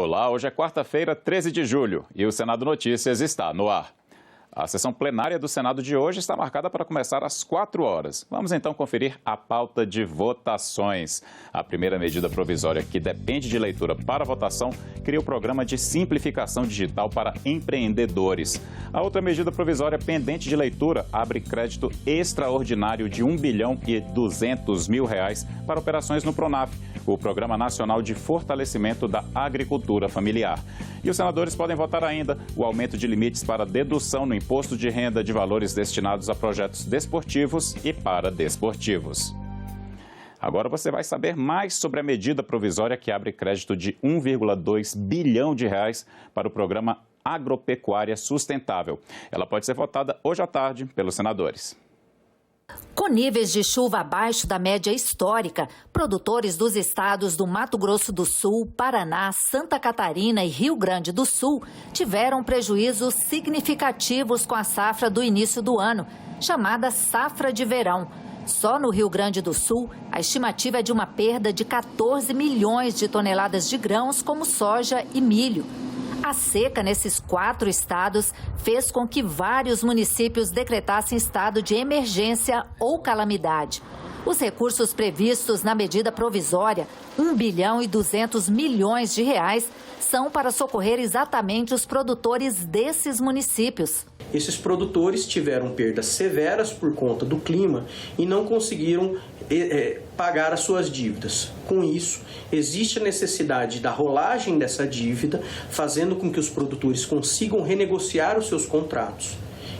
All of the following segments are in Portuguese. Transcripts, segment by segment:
Olá, hoje é quarta-feira, 13 de julho, e o Senado Notícias está no ar. A sessão plenária do Senado de hoje está marcada para começar às 4 horas. Vamos então conferir a pauta de votações. A primeira medida provisória que depende de leitura para votação cria o programa de simplificação digital para empreendedores. A outra medida provisória pendente de leitura abre crédito extraordinário de R$ 1.200.000 para operações no PRONAF, o Programa Nacional de Fortalecimento da Agricultura Familiar. E os senadores podem votar ainda o aumento de limites para dedução no imposto de renda de valores destinados a projetos desportivos e paradesportivos. Agora você vai saber mais sobre a medida provisória que abre crédito de R$ 1,2 bilhão para o programa Agropecuária Sustentável. Ela pode ser votada hoje à tarde pelos senadores. Com níveis de chuva abaixo da média histórica, produtores dos estados do Mato Grosso do Sul, Paraná, Santa Catarina e Rio Grande do Sul tiveram prejuízos significativos com a safra do início do ano, chamada safra de verão. Só no Rio Grande do Sul, a estimativa é de uma perda de 14 milhões de toneladas de grãos como soja e milho. A seca nesses 4 estados fez com que vários municípios decretassem estado de emergência ou calamidade. Os recursos previstos na medida provisória, R$ 1,2 bilhão, são para socorrer exatamente os produtores desses municípios. Esses produtores tiveram perdas severas por conta do clima e não conseguiram pagar as suas dívidas. Com isso, existe a necessidade da rolagem dessa dívida, fazendo com que os produtores consigam renegociar os seus contratos.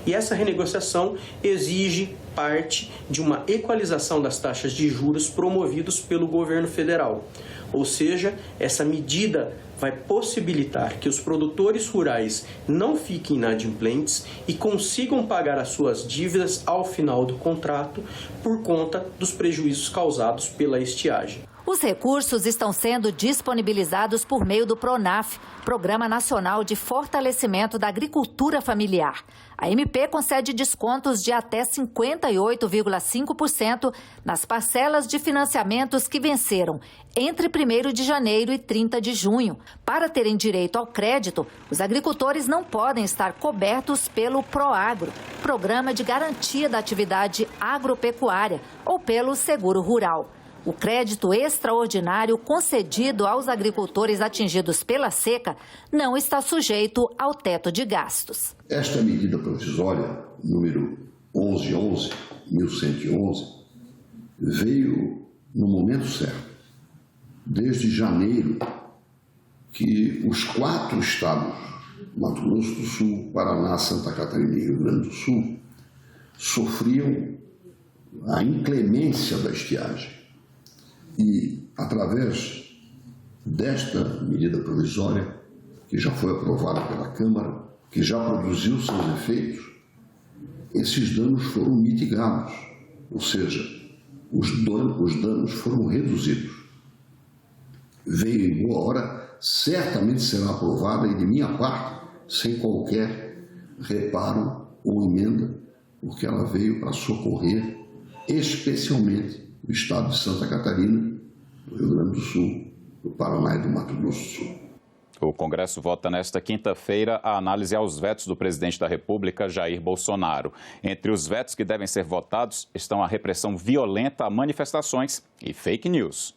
E essa renegociação exige parte de uma equalização das taxas de juros promovidos pelo governo federal. Ou seja, essa medida vai possibilitar que os produtores rurais não fiquem inadimplentes e consigam pagar as suas dívidas ao final do contrato por conta dos prejuízos causados pela estiagem. Os recursos estão sendo disponibilizados por meio do PRONAF, Programa Nacional de Fortalecimento da Agricultura Familiar. A MP concede descontos de até 58,5% nas parcelas de financiamentos que venceram entre 1º de janeiro e 30 de junho. Para terem direito ao crédito, os agricultores não podem estar cobertos pelo PROAGRO, Programa de Garantia da Atividade Agropecuária, ou pelo Seguro Rural. O crédito extraordinário concedido aos agricultores atingidos pela seca não está sujeito ao teto de gastos. Esta medida provisória, número 1111, veio no momento certo. Desde janeiro, que os 4 estados, Mato Grosso do Sul, Paraná, Santa Catarina e Rio Grande do Sul, sofriam a inclemência da estiagem. E, através desta medida provisória, que já foi aprovada pela Câmara, que já produziu seus efeitos, esses danos foram mitigados, ou seja, os danos foram reduzidos. Veio em boa hora, certamente será aprovada e, de minha parte, sem qualquer reparo ou emenda, porque ela veio para socorrer especialmente o estado de Santa Catarina, do Rio Grande do Sul, do Paraná e do Mato Grosso do Sul. O Congresso vota nesta quinta-feira a análise aos vetos do presidente da República, Jair Bolsonaro. Entre os vetos que devem ser votados estão a repressão violenta a manifestações e fake news.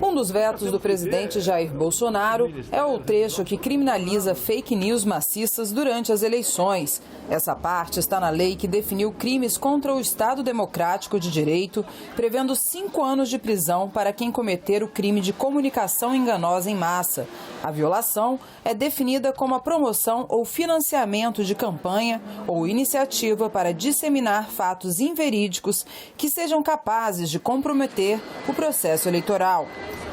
Um dos vetos do presidente Jair Bolsonaro é o trecho que criminaliza fake news maciças durante as eleições. Essa parte está na lei que definiu crimes contra o Estado Democrático de Direito, prevendo 5 anos de prisão para quem cometer o crime de comunicação enganosa em massa. A violação é definida como a promoção ou financiamento de campanha ou iniciativa para disseminar fatos inverídicos que sejam capazes de comprometer o processo eleitoral.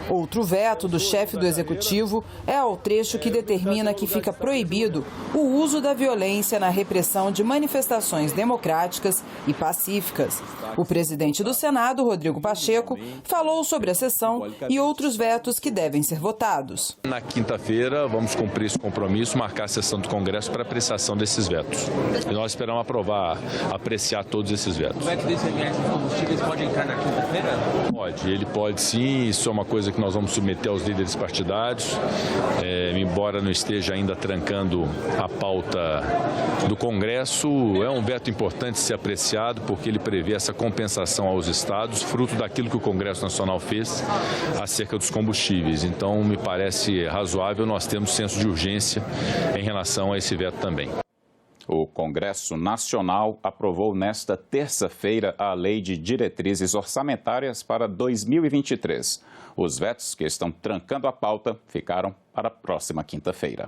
Outro veto do chefe do Executivo é ao trecho que determina que fica proibido o uso da violência na repressão de manifestações democráticas e pacíficas. O presidente do Senado, Rodrigo Pacheco, falou sobre a sessão e outros vetos que devem ser votados. Na quinta-feira, vamos cumprir esse compromisso, marcar a sessão do Congresso para apreciação desses vetos. E nós esperamos apreciar todos esses vetos. O veto do ICMS dos combustíveis pode entrar na quinta-feira? Pode, ele pode sim, isso é uma coisa que nós vamos submeter aos líderes partidários, embora não esteja ainda trancando a pauta do Congresso. É um veto importante de ser apreciado, porque ele prevê essa compensação aos estados, fruto daquilo que o Congresso Nacional fez acerca dos combustíveis. Então, me parece razoável nós termos senso de urgência em relação a esse veto também. O Congresso Nacional aprovou nesta terça-feira a Lei de Diretrizes Orçamentárias para 2023. Os vetos que estão trancando a pauta ficaram para a próxima quinta-feira.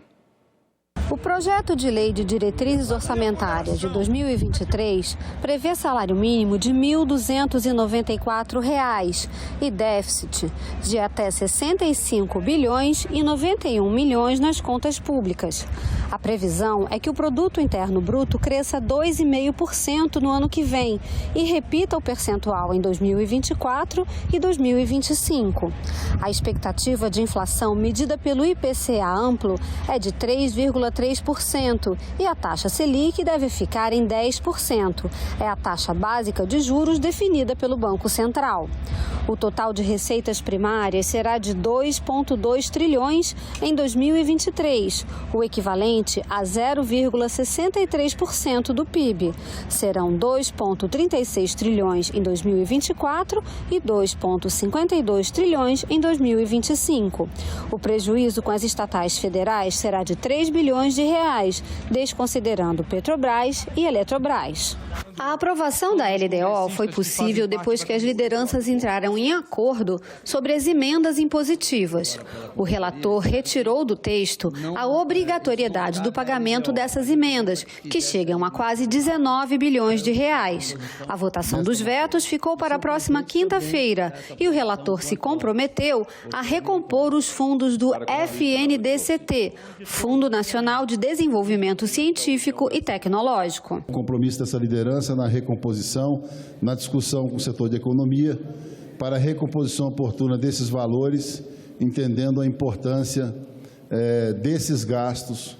O projeto de lei de diretrizes orçamentárias de 2023 prevê salário mínimo de R$ 1.294 e déficit de até 65 bilhões e 91 milhões nas contas públicas. A previsão é que o produto interno bruto cresça 2,5% no ano que vem e repita o percentual em 2024 e 2025. A expectativa de inflação medida pelo IPCA amplo é de 3,3% e a taxa Selic deve ficar em 10%. É a taxa básica de juros definida pelo Banco Central. O total de receitas primárias será de 2,2 trilhões em 2023, o equivalente a 0,63% do PIB. Serão 2,36 trilhões em 2024 e 2,52 trilhões em 2025. O prejuízo com as estatais federais será de 3 bilhões de reais, desconsiderando Petrobras e Eletrobras. A aprovação da LDO foi possível depois que as lideranças entraram em acordo sobre as emendas impositivas. O relator retirou do texto a obrigatoriedade do pagamento dessas emendas, que chegam a quase 19 bilhões de reais. A votação dos vetos ficou para a próxima quinta-feira e o relator se comprometeu a recompor os fundos do FNDCT, Fundo Nacional de Desenvolvimento Científico e Tecnológico. O compromisso dessa liderança na recomposição, na discussão com o setor de economia, para a recomposição oportuna desses valores, entendendo a importância desses gastos,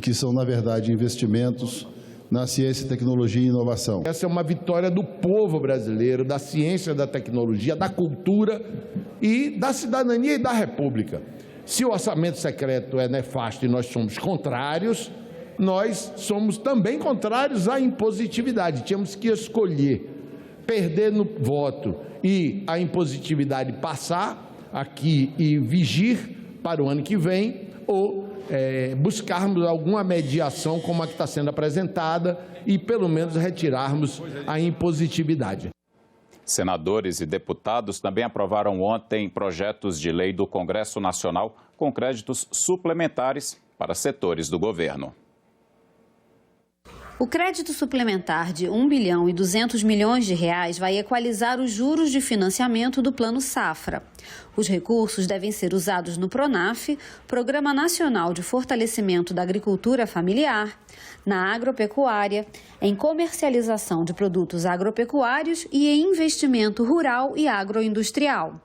que são, na verdade, investimentos na ciência, tecnologia e inovação. Essa é uma vitória do povo brasileiro, da ciência, da tecnologia, da cultura e da cidadania e da República. Se o orçamento secreto é nefasto e nós somos contrários, nós somos também contrários à impositividade. Tínhamos que escolher perder no voto e a impositividade passar aqui e vigir para o ano que vem, ou buscarmos alguma mediação como a que está sendo apresentada e pelo menos retirarmos a impositividade. Senadores e deputados também aprovaram ontem projetos de lei do Congresso Nacional com créditos suplementares para setores do governo. O crédito suplementar de 1 bilhão e 200 milhões de reais vai equalizar os juros de financiamento do Plano Safra. Os recursos devem ser usados no PRONAF, Programa Nacional de Fortalecimento da Agricultura Familiar, na agropecuária, em comercialização de produtos agropecuários e em investimento rural e agroindustrial.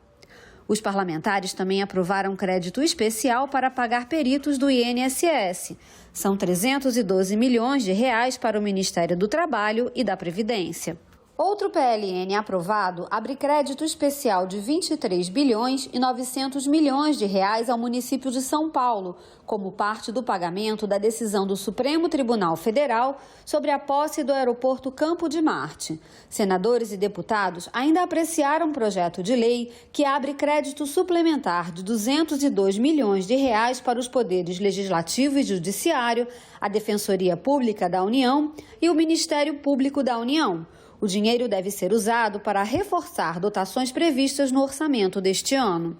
Os parlamentares também aprovaram crédito especial para pagar peritos do INSS. São 312 milhões de reais para o Ministério do Trabalho e da Previdência. Outro PLN aprovado abre crédito especial de 23 bilhões e 900 milhões de reais ao município de São Paulo, como parte do pagamento da decisão do Supremo Tribunal Federal sobre a posse do aeroporto Campo de Marte. Senadores e deputados ainda apreciaram um projeto de lei que abre crédito suplementar de 202 milhões de reais para os poderes Legislativo e Judiciário, a Defensoria Pública da União e o Ministério Público da União. O dinheiro deve ser usado para reforçar dotações previstas no orçamento deste ano.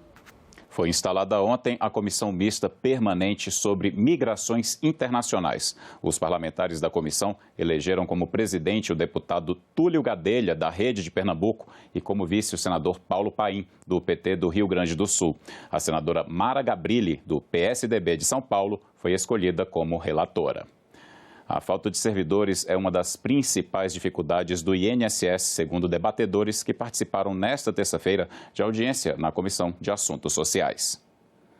Foi instalada ontem a Comissão Mista Permanente sobre Migrações Internacionais. Os parlamentares da comissão elegeram como presidente o deputado Túlio Gadelha, da Rede de Pernambuco, e como vice o senador Paulo Paim, do PT do Rio Grande do Sul. A senadora Mara Gabrilli, do PSDB de São Paulo, foi escolhida como relatora. A falta de servidores é uma das principais dificuldades do INSS, segundo debatedores que participaram nesta terça-feira de audiência na Comissão de Assuntos Sociais.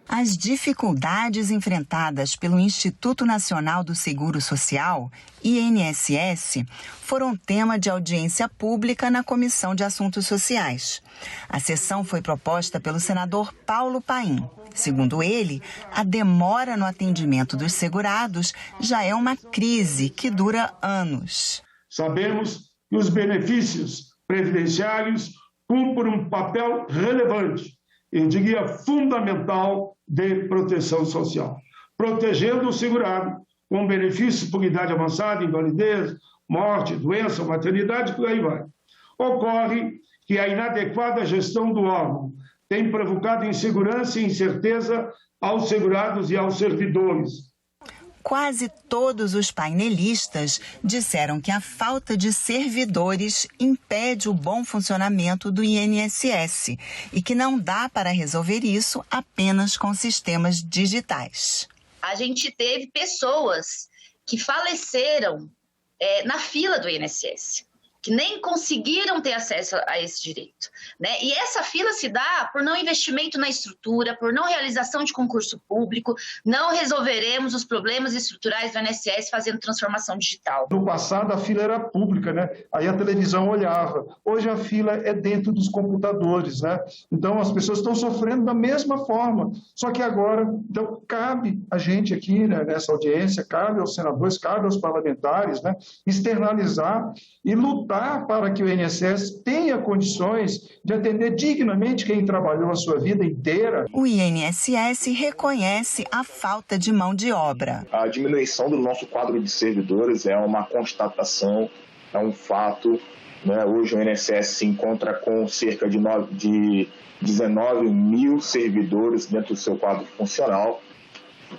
As dificuldades enfrentadas pelo Instituto Nacional do Seguro Social, INSS, foram tema de audiência pública na Comissão de Assuntos Sociais. A sessão foi proposta pelo senador Paulo Paim. Segundo ele, a demora no atendimento dos segurados já é uma crise que dura anos. Sabemos que os benefícios previdenciários cumprem um papel relevante, eu diria fundamental, de proteção social, protegendo o segurado com benefícios por idade avançada, invalidez, morte, doença, maternidade, por aí vai. Ocorre que a inadequada gestão do órgão tem provocado insegurança e incerteza aos segurados e aos servidores. Quase todos os painelistas disseram que a falta de servidores impede o bom funcionamento do INSS e que não dá para resolver isso apenas com sistemas digitais. A gente teve pessoas que faleceram na fila do INSS, que nem conseguiram ter acesso a esse direito, né? E essa fila se dá por não investimento na estrutura, por não realização de concurso público. Não resolveremos os problemas estruturais do INSS fazendo transformação digital. No passado, a fila era pública, né? Aí a televisão olhava. Hoje a fila é dentro dos computadores, né? Então as pessoas estão sofrendo da mesma forma. Só que agora, então, cabe a gente aqui, né, nessa audiência, cabe aos senadores, cabe aos parlamentares, né, externalizar e lutar para que o INSS tenha condições de atender dignamente quem trabalhou a sua vida inteira. O INSS reconhece a falta de mão de obra. A diminuição do nosso quadro de servidores é uma constatação, é um fato, né? Hoje o INSS se encontra com cerca de 19 mil servidores dentro do seu quadro funcional.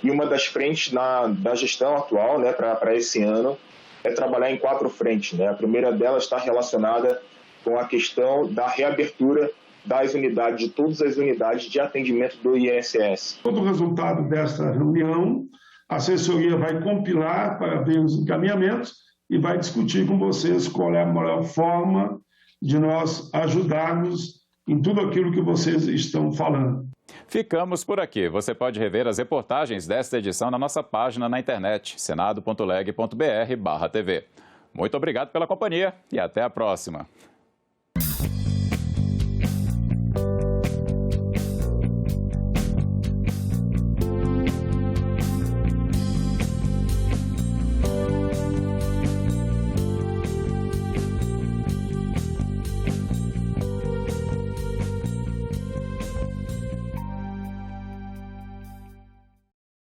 E uma das frentes da gestão atual, né, para esse ano, é trabalhar em 4 frentes, né? A primeira delas está relacionada com a questão da reabertura das unidades, de todas as unidades de atendimento do INSS. Todo o resultado desta reunião, a assessoria vai compilar para ver os encaminhamentos e vai discutir com vocês qual é a melhor forma de nós ajudarmos em tudo aquilo que vocês estão falando. Ficamos por aqui. Você pode rever as reportagens desta edição na nossa página na internet, senado.leg.br/TV. Muito obrigado pela companhia e até a próxima.